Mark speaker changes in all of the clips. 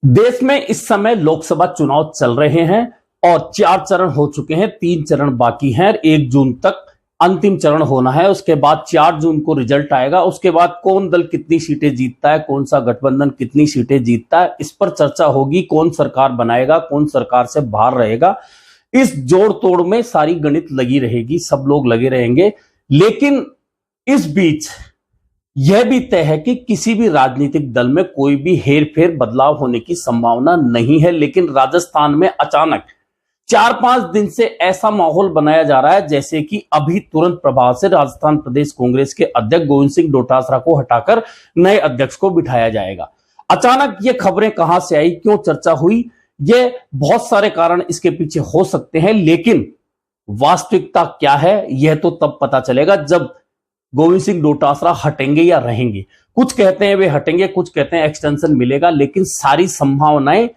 Speaker 1: देश में इस समय लोकसभा चुनाव चल रहे हैं और 4 चरण हो चुके हैं, 3 चरण बाकी हैं। 1 जून तक अंतिम चरण होना है, उसके बाद 4 जून को रिजल्ट आएगा। उसके बाद कौन दल कितनी सीटें जीतता है, कौन सा गठबंधन कितनी सीटें जीतता है, इस पर चर्चा होगी। कौन सरकार बनाएगा, कौन सरकार से बाहर रहेगा, इस जोड़ तोड़ में सारी गणित लगी रहेगी, सब लोग लगे रहेंगे। लेकिन इस बीच यह भी तय है कि किसी भी राजनीतिक दल में कोई भी हेरफेर बदलाव होने की संभावना नहीं है। लेकिन राजस्थान में अचानक 4-5 दिन से ऐसा माहौल बनाया जा रहा है जैसे कि अभी तुरंत प्रभाव से राजस्थान प्रदेश कांग्रेस के अध्यक्ष गोविंद सिंह डोटासरा को हटाकर नए अध्यक्ष को बिठाया जाएगा। अचानक ये खबरें कहां से आई, क्यों चर्चा हुई, ये बहुत सारे कारण इसके पीछे हो सकते हैं। लेकिन वास्तविकता क्या है यह तो तब पता चलेगा जब गोविंद सिंह डोटासरा हटेंगे या रहेंगे। कुछ कहते हैं वे हटेंगे, कुछ कहते हैं एक्सटेंशन मिलेगा। लेकिन सारी संभावनाएं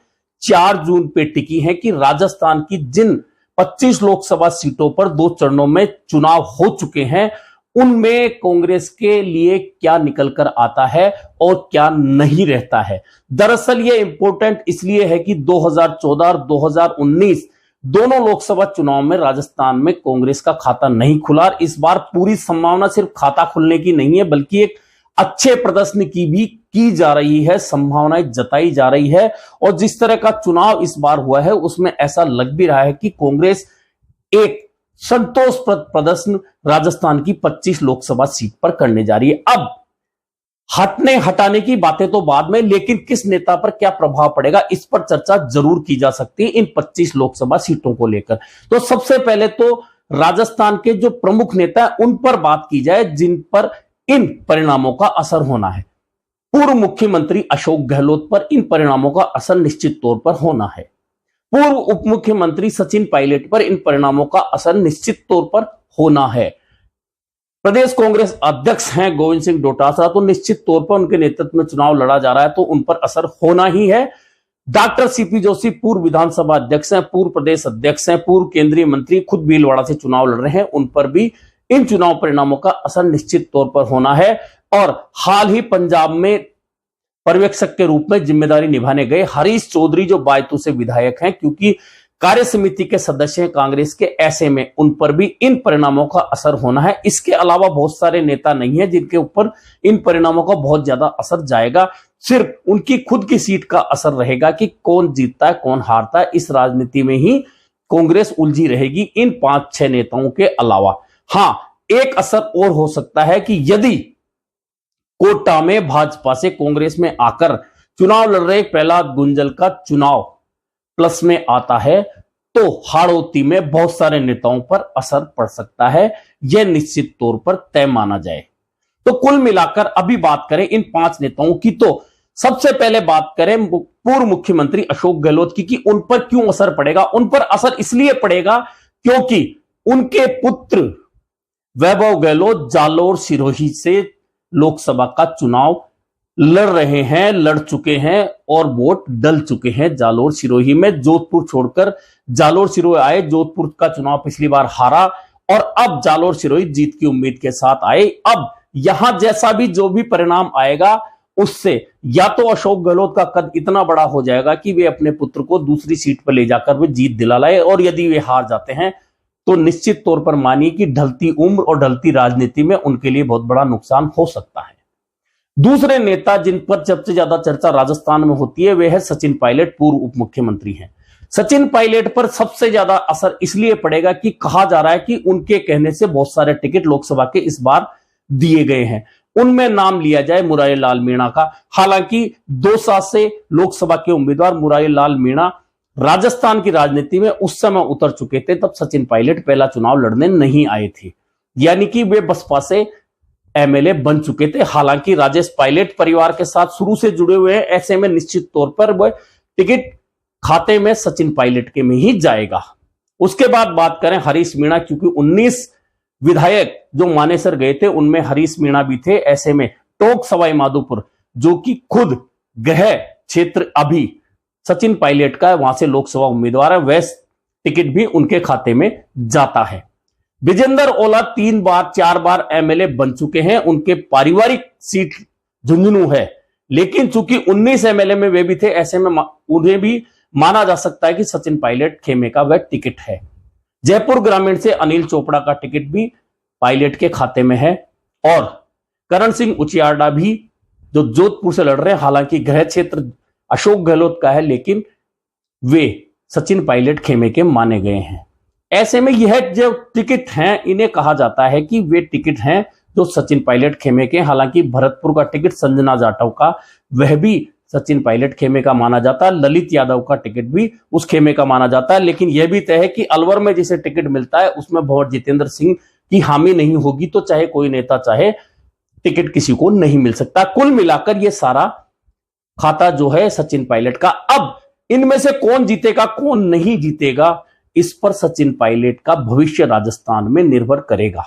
Speaker 1: 4 जून पे टिकी हैं कि राजस्थान की जिन 25 लोकसभा सीटों पर 2 चरणों में चुनाव हो चुके हैं, उनमें कांग्रेस के लिए क्या निकल कर आता है और क्या नहीं रहता है। दरअसल यह इंपॉर्टेंट इसलिए है कि 2014 और 2019 दोनों लोकसभा चुनाव में राजस्थान में कांग्रेस का खाता नहीं खुला। इस बार पूरी संभावना सिर्फ खाता खुलने की नहीं है, बल्कि एक अच्छे प्रदर्शन की भी की जा रही है, संभावनाएं जताई जा रही है। और जिस तरह का चुनाव इस बार हुआ है उसमें ऐसा लग भी रहा है कि कांग्रेस एक संतोषप्रद प्रदर्शन राजस्थान की 25 लोकसभा सीट पर करने जा रही है। अब हटने हटाने की बातें तो बाद में, लेकिन किस नेता पर क्या प्रभाव पड़ेगा इस पर चर्चा जरूर की जा सकती है इन 25 लोकसभा सीटों को लेकर। तो सबसे पहले तो राजस्थान के जो प्रमुख नेता हैं उन पर बात की जाए जिन पर इन परिणामों का असर होना है। पूर्व मुख्यमंत्री अशोक गहलोत पर इन परिणामों का असर निश्चित तौर पर होना है। पूर्व उप मुख्यमंत्री सचिन पायलट पर इन परिणामों का असर निश्चित तौर पर होना है। प्रदेश कांग्रेस अध्यक्ष हैं गोविंद सिंह डोटासरा, तो निश्चित तौर पर उनके नेतृत्व में चुनाव लड़ा जा रहा है तो उन पर असर होना ही है। डॉक्टर सीपी जोशी पूर्व विधानसभा अध्यक्ष हैं, पूर्व प्रदेश अध्यक्ष हैं, पूर्व केंद्रीय मंत्री, खुद भीलवाड़ा से चुनाव लड़ रहे हैं, उन पर भी इन चुनाव परिणामों का असर निश्चित तौर पर होना है। और हाल ही पंजाब में पर्यवेक्षक के रूप में जिम्मेदारी निभाने गए हरीश चौधरी जो बायतू से विधायक हैं, क्योंकि कार्य समिति के सदस्य हैं कांग्रेस के, ऐसे में उन पर भी इन परिणामों का असर होना है। इसके अलावा बहुत सारे नेता नहीं है जिनके ऊपर इन परिणामों का बहुत ज्यादा असर जाएगा। सिर्फ उनकी खुद की सीट का असर रहेगा कि कौन जीतता है कौन हारता है। इस राजनीति में ही कांग्रेस उलझी रहेगी इन 5-6 नेताओं के अलावा। हां, एक असर और हो सकता है कि यदि कोटा में भाजपा से कांग्रेस में आकर चुनाव लड़ रहे प्रहलाद गुंजल का चुनाव प्लस में आता है तो हाड़ौती में बहुत सारे नेताओं पर असर पड़ सकता है, यह निश्चित तौर पर तय माना जाए। तो कुल मिलाकर अभी बात करें इन 5 नेताओं की, तो सबसे पहले बात करें पूर्व मुख्यमंत्री अशोक गहलोत की कि उन पर क्यों असर पड़ेगा। उन पर असर इसलिए पड़ेगा क्योंकि उनके पुत्र वैभव गहलोत जालोर सिरोही से लोकसभा का चुनाव लड़ रहे हैं, लड़ चुके हैं और वोट डल चुके हैं जालोर सिरोही में। जोधपुर छोड़कर जालोर सिरोही आए, जोधपुर का चुनाव पिछली बार हारा और अब जालोर सिरोही जीत की उम्मीद के साथ आए। अब यहां जैसा भी जो भी परिणाम आएगा उससे या तो अशोक गहलोत का कद इतना बड़ा हो जाएगा कि वे अपने पुत्र को दूसरी सीट पर ले जाकर वे जीत दिला लाए, और यदि वे हार जाते हैं तो निश्चित तौर पर मानिए कि ढलती उम्र और ढलती राजनीति में उनके लिए बहुत बड़ा नुकसान हो सकता है। दूसरे नेता जिन पर सबसे ज्यादा चर्चा राजस्थान में होती है वे है सचिन पायलट, पूर्व उप मुख्यमंत्री हैं। सचिन पायलट पर सबसे ज्यादा असर इसलिए पड़ेगा कि कहा जा रहा है कि उनके कहने से बहुत सारे टिकट लोकसभा के इस बार दिए गए हैं। उनमें नाम लिया जाए मुरारी लाल मीणा का। हालांकि 2 साल से लोकसभा के उम्मीदवार मुरारी लाल मीणा राजस्थान की राजनीति में उस समय उतर चुके थे, तब सचिन पायलट पहला चुनाव लड़ने नहीं आए थे, यानी कि वे बसपा से एमएलए बन चुके थे। हालांकि राजेश पायलट परिवार के साथ शुरू से जुड़े हुए हैं, ऐसे में निश्चित तौर पर वह टिकट खाते में सचिन पायलट के में ही जाएगा। उसके बाद बात करें हरीश मीणा, क्योंकि 19 विधायक जो मानेसर गए थे उनमें हरीश मीणा भी थे। ऐसे में टोंक सवाई माधोपुर जो कि खुद गृह क्षेत्र अभी सचिन पायलट का है, वहां से लोकसभा उम्मीदवार है, वह टिकट भी उनके खाते में जाता है। विजेंद्र ओला 3 बार 4 बार एमएलए बन चुके हैं, उनके पारिवारिक सीट झुंझुनू है, लेकिन चूंकि 19 एमएलए में वे भी थे, ऐसे में उन्हें भी माना जा सकता है कि सचिन पायलट खेमे का वह टिकट है। जयपुर ग्रामीण से अनिल चोपड़ा का टिकट भी पायलट के खाते में है और करण सिंह उचियार्डा भी जो जोधपुर से लड़ रहे हैं, हालांकि गृह क्षेत्र अशोक गहलोत का है, लेकिन वे सचिन पायलट खेमे के माने गए हैं। ऐसे में यह जो टिकट हैं, इन्हें कहा जाता है कि वे टिकट हैं जो सचिन पायलट खेमे के। हालांकि भरतपुर का टिकट संजना जाटव का, वह भी सचिन पायलट खेमे का माना जाता है। ललित यादव का टिकट भी उस खेमे का माना जाता है। लेकिन यह भी तय है कि अलवर में जिसे टिकट मिलता है उसमें भंवर जितेंद्र सिंह की हामी नहीं होगी, तो चाहे कोई नेता चाहे टिकट किसी को नहीं मिल सकता। कुल मिलाकर यह सारा खाता जो है सचिन पायलट का। अब इनमें से कौन जीतेगा कौन नहीं जीतेगा, इस पर सचिन पायलट का भविष्य राजस्थान में निर्भर करेगा।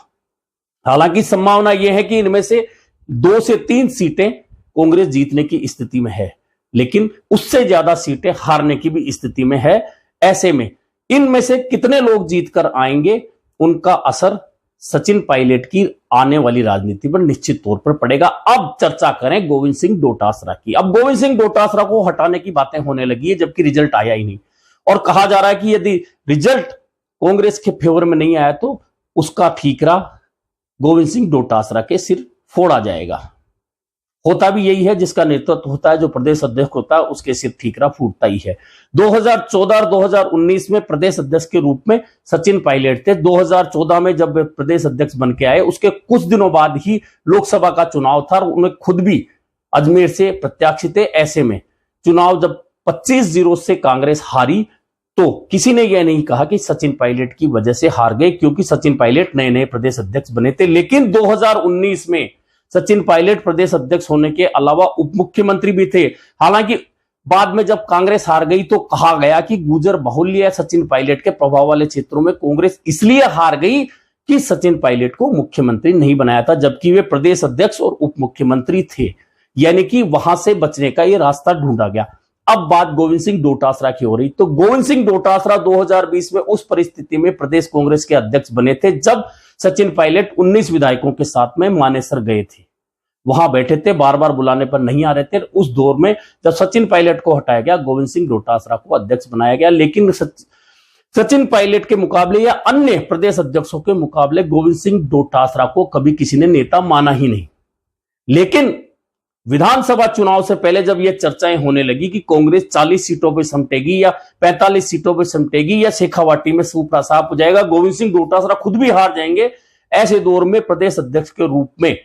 Speaker 1: हालांकि संभावना यह है कि इनमें से 2 से 3 सीटें कांग्रेस जीतने की स्थिति में है, लेकिन उससे ज्यादा सीटें हारने की भी स्थिति में है। ऐसे में इनमें से कितने लोग जीतकर आएंगे, उनका असर सचिन पायलट की आने वाली राजनीति पर निश्चित तौर पर पड़ेगा। अब चर्चा करें गोविंद सिंह डोटासरा की। अब गोविंद सिंह डोटासरा को हटाने की बातें होने लगी है, जबकि रिजल्ट आया ही नहीं, और कहा जा रहा है कि यदि रिजल्ट कांग्रेस के फेवर में नहीं आया तो उसका ठीकरा गोविंद सिंह डोटासरा के सिर फोड़ा जाएगा। होता भी यही है, जिसका नेतृत्व होता है, जो प्रदेश अध्यक्ष होता है, उसके सिर ठीकरा फूटता ही है। 2014 और 2019 में प्रदेश अध्यक्ष के रूप में सचिन पायलट थे। 2014 में जब वे प्रदेश अध्यक्ष बन के आए, उसके कुछ दिनों बाद ही लोकसभा का चुनाव था और उन्हें खुद भी अजमेर से प्रत्याशित थे। ऐसे में चुनाव जब 25-0 से कांग्रेस हारी, तो किसी ने यह नहीं कहा कि सचिन पायलट की वजह से हार गए, क्योंकि सचिन पायलट नए नए प्रदेश अध्यक्ष बने थे। लेकिन 2019 में सचिन पायलट प्रदेश अध्यक्ष होने के अलावा उप मुख्यमंत्री भी थे। हालांकि बाद में जब कांग्रेस हार गई तो कहा गया कि गुर्जर बाहुल्य सचिन पायलट के प्रभाव वाले क्षेत्रों में कांग्रेस इसलिए हार गई कि सचिन पायलट को मुख्यमंत्री नहीं बनाया था, जबकि वे प्रदेश अध्यक्ष और उप मुख्यमंत्री थे। यानी कि वहां से बचने का यह रास्ता ढूंढा गया। अब बात गोविंद सिंह डोटासरा की हो रही, तो गोविंद सिंह डोटासरा 2020 में उस परिस्थिति में प्रदेश कांग्रेस के अध्यक्ष बने थे जब सचिन पायलट 19 विधायकों के साथ में मानेसर गए थे। वहां बैठे थे, बार बार बुलाने पर नहीं आ रहे थे। उस दौर में जब सचिन पायलट को हटाया गया, गोविंद सिंह डोटासरा को अध्यक्ष बनाया गया। लेकिन सचिन पायलट के मुकाबले या अन्य प्रदेश अध्यक्षों के मुकाबले गोविंद सिंह डोटासरा को कभी किसी ने नेता माना ही नहीं। लेकिन विधानसभा चुनाव से पहले जब यह चर्चाएं होने लगी कि कांग्रेस 40 सीटों पर सिमटेगी या 45 सीटों पर सिमटेगी या शेखावाटी में सूपरा साफ हो जाएगा, गोविंद सिंह डोटासरा खुद भी हार जाएंगे, ऐसे दौर में प्रदेश अध्यक्ष के रूप में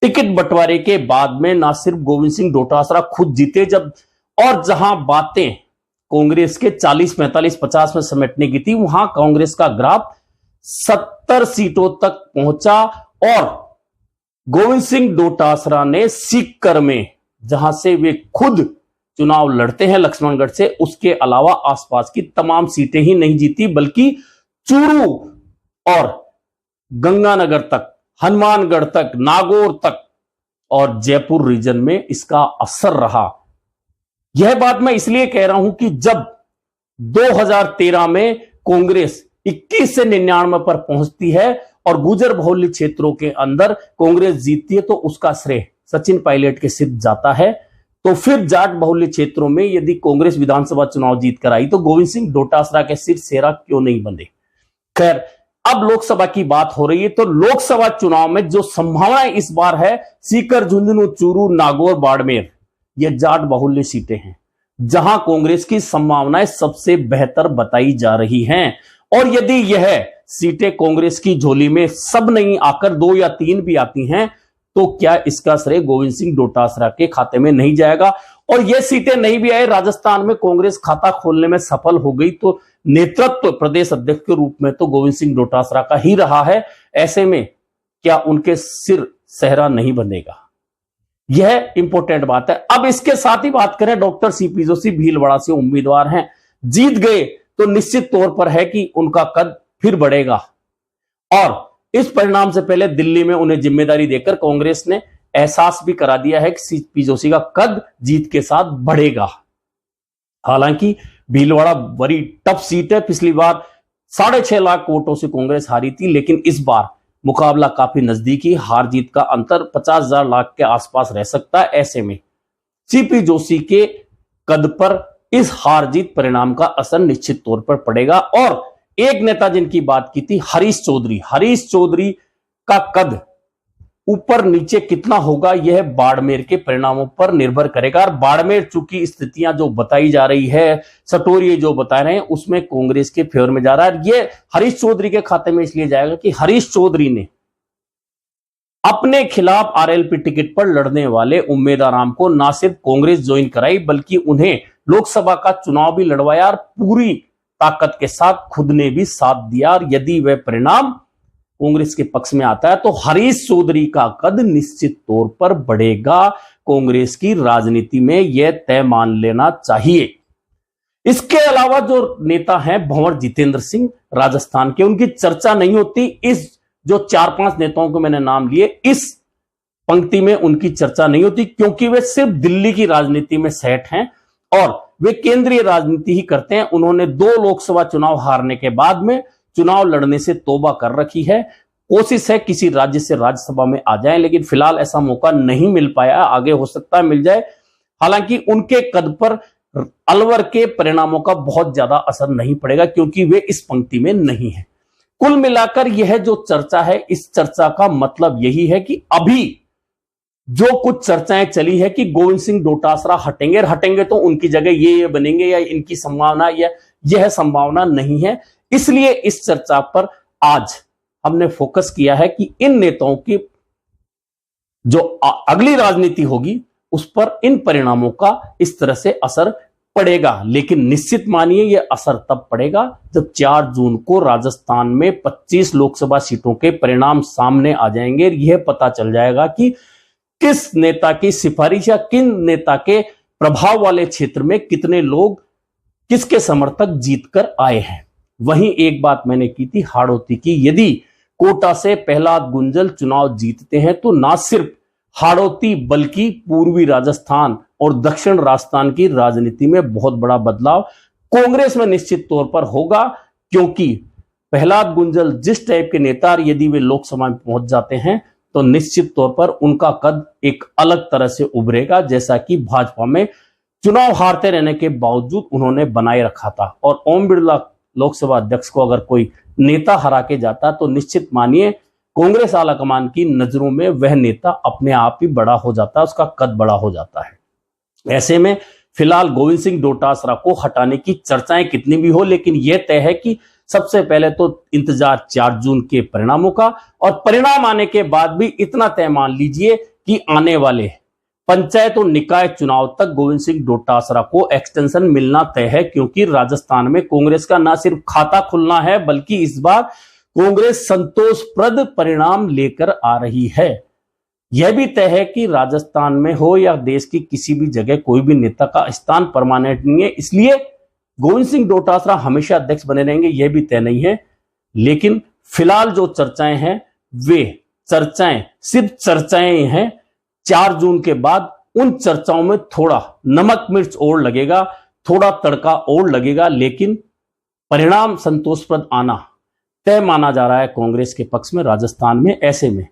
Speaker 1: टिकट बंटवारे के बाद में ना सिर्फ गोविंद सिंह डोटासरा खुद जीते, जब और जहां बातें कांग्रेस के 40, 45, 50 में समेटने की थी, वहां कांग्रेस का ग्राफ 70 सीटों तक पहुंचा। और गोविंद सिंह डोटासरा ने सीकर में, जहां से वे खुद चुनाव लड़ते हैं लक्ष्मणगढ़ से, उसके अलावा आसपास की तमाम सीटें ही नहीं जीती, बल्कि चूरू और गंगानगर तक, हनुमानगढ़ तक, नागौर तक और जयपुर रीजन में इसका असर रहा। यह बात मैं इसलिए कह रहा हूं कि जब 2013 में कांग्रेस 21 से 99 पर पहुंचती है और गुर्जर बहुल्य क्षेत्रों के अंदर कांग्रेस जीतती है, तो उसका श्रेय सचिन पायलट के सिर जाता है। तो फिर जाट बहुल्य क्षेत्रों में यदि कांग्रेस विधानसभा चुनाव जीत कर आई तो गोविंद सिंह डोटासरा के सिर सेरा क्यों नहीं बंधे। खैर, अब लोकसभा की बात हो रही है, तो लोकसभा चुनाव में जो संभावना इस बार है, सीकर, झुंझुनू, चूरू, नागौर, बाड़मेर, ये जाट बहुल्य सीटें हैं जहां कांग्रेस की संभावनाएं सबसे बेहतर बताई जा रही हैं। और यदि यह सीटें कांग्रेस की झोली में सब नहीं आकर 2 या 3 भी आती हैं, तो क्या इसका श्रेय गोविंद सिंह डोटासरा के खाते में नहीं जाएगा? और ये सीटें नहीं भी आए, राजस्थान में कांग्रेस खाता खोलने में सफल हो गई, तो नेतृत्व प्रदेश अध्यक्ष के रूप में तो गोविंद सिंह डोटासरा का ही रहा है। ऐसे में क्या उनके सिर सेहरा नहीं बंधेगा? यह इंपॉर्टेंट बात है। अब इसके साथ ही बात करें, डॉक्टर सीपी जोशी भीलवाड़ा से उम्मीदवार हैं, जीत गए तो निश्चित तौर पर है कि उनका कद फिर बढ़ेगा। और इस परिणाम से पहले दिल्ली में उन्हें जिम्मेदारी देकर कांग्रेस ने एहसास भी करा दिया है कि सीपी जोशी का कद जीत के साथ बढ़ेगा। हालांकि भीलवाड़ा बड़ी टफ सीट है, पिछली बार 6.5 लाख वोटों से कांग्रेस हारी थी, लेकिन इस बार मुकाबला काफी नजदीकी, हार जीत का अंतर 50,000 लाख के आसपास रह सकता है। ऐसे में सीपी जोशी के कद पर इस हार जीत परिणाम का असर निश्चित तौर पर पड़ेगा। और एक नेता जिनकी बात की थी, हरीश चौधरी का कद ऊपर नीचे कितना होगा यह बाड़मेर के परिणामों पर निर्भर करेगा। और बाड़मेर चूंकि स्थितियां जो बताई जा रही है, सटोरिये जो बता रहे हैं, उसमें कांग्रेस के फेवर में जा रहा है। यह हरीश चौधरी के खाते में इसलिए जाएगा कि हरीश चौधरी ने अपने खिलाफ आरएलपी टिकट पर लड़ने वाले उम्मीदवार को न सिर्फ कांग्रेस ज्वाइन कराई बल्कि उन्हें लोकसभा का चुनाव भी लड़वाया और पूरी ताकत के साथ खुद ने भी साथ दिया। और यदि वह परिणाम कांग्रेस के पक्ष में आता है तो हरीश चौधरी का कद निश्चित तौर पर बढ़ेगा। कांग्रेस की राजनीति में यह तय मान लेना चाहिए। इसके अलावा जो नेता हैं भंवर जितेंद्र सिंह राजस्थान के, उनकी चर्चा नहीं होती। इस जो 4-5 नेताओं को मैंने नाम लिए, इस पंक्ति में उनकी चर्चा नहीं होती क्योंकि वे सिर्फ दिल्ली की राजनीति में सेट हैं और वे केंद्रीय राजनीति ही करते हैं। उन्होंने 2 लोकसभा चुनाव हारने के बाद में चुनाव लड़ने से तौबा कर रखी है। कोशिश है किसी राज्य से राज्यसभा में आ जाएं, लेकिन फिलहाल ऐसा मौका नहीं मिल पाया। आगे हो सकता है मिल जाए। हालांकि उनके कद पर अलवर के परिणामों का बहुत ज्यादा असर नहीं पड़ेगा क्योंकि वे इस पंक्ति में नहीं है। कुल मिलाकर यह जो चर्चा है, इस चर्चा का मतलब यही है कि अभी जो कुछ चर्चाएं चली है कि गोविंद सिंह डोटासरा हटेंगे, और हटेंगे तो उनकी जगह ये बनेंगे या इनकी संभावना, या यह संभावना नहीं है। इसलिए इस चर्चा पर आज हमने फोकस किया है कि इन नेताओं की जो अगली राजनीति होगी उस पर इन परिणामों का इस तरह से असर पड़ेगा। लेकिन निश्चित मानिए यह असर तब पड़ेगा जब 4 जून को राजस्थान में 25 लोकसभा सीटों के परिणाम सामने आ जाएंगे। यह पता चल जाएगा कि किस नेता की सिफारिश या किन नेता के प्रभाव वाले क्षेत्र में कितने लोग किसके समर्थक जीतकर आए हैं। वहीं एक बात मैंने की थी हाड़ौती की, यदि कोटा से प्रहलाद गुंजल चुनाव जीतते हैं तो ना सिर्फ हाड़ौती बल्कि पूर्वी राजस्थान और दक्षिण राजस्थान की राजनीति में बहुत बड़ा बदलाव कांग्रेस में निश्चित तौर पर होगा। क्योंकि प्रहलाद गुंजल जिस टाइप के नेता, यदि वे लोकसभा में पहुंच जाते हैं तो निश्चित तौर पर उनका कद एक अलग तरह से उभरेगा, जैसा कि भाजपा में चुनाव हारते रहने के बावजूद उन्होंने बनाए रखा था। और ओम बिरला लोकसभा अध्यक्ष को अगर कोई नेता हरा के जाता तो निश्चित मानिए कांग्रेस आलाकमान की नजरों में वह नेता अपने आप ही बड़ा हो जाता है, उसका कद बड़ा हो जाता है। ऐसे में फिलहाल गोविंद सिंह डोटासरा को हटाने की चर्चाएं कितनी भी हो, लेकिन यह तय है कि सबसे पहले तो इंतजार 4 जून के परिणामों का, और परिणाम आने के बाद भी इतना तय मान लीजिए कि आने वाले पंचायत और निकाय चुनाव तक गोविंद सिंह डोटासरा को एक्सटेंशन मिलना तय है। क्योंकि राजस्थान में कांग्रेस का न सिर्फ खाता खुलना है बल्कि इस बार कांग्रेस संतोषप्रद परिणाम लेकर आ रही है। यह भी तय है कि राजस्थान में हो या देश की किसी भी जगह कोई भी नेता का स्थान परमानेंट नहीं है, इसलिए गोविंद सिंह डोटासरा हमेशा अध्यक्ष बने रहेंगे, यह भी तय नहीं है। लेकिन फिलहाल जो चर्चाएं हैं वे चर्चाएं सिर्फ चर्चाएं हैं। 4 जून के बाद उन चर्चाओं में थोड़ा नमक मिर्च और लगेगा, थोड़ा तड़का और लगेगा, लेकिन परिणाम संतोषप्रद आना तय माना जा रहा है कांग्रेस के पक्ष में राजस्थान में। ऐसे में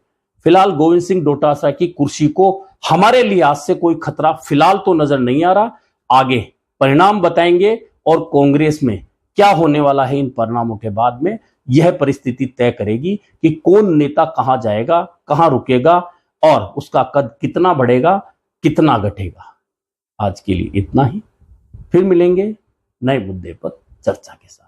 Speaker 1: फिलहाल गोविंद सिंह डोटासरा की कुर्सी को हमारे लिहाज से कोई खतरा फिलहाल तो नजर नहीं आ रहा। आगे परिणाम बताएंगे और कांग्रेस में क्या होने वाला है इन परिणामों के बाद में, यह परिस्थिति तय करेगी कि कौन नेता कहां जाएगा, कहां रुकेगा और उसका कद कितना बढ़ेगा, कितना घटेगा। आज के लिए इतना ही, फिर मिलेंगे नए मुद्दे पर चर्चा के साथ।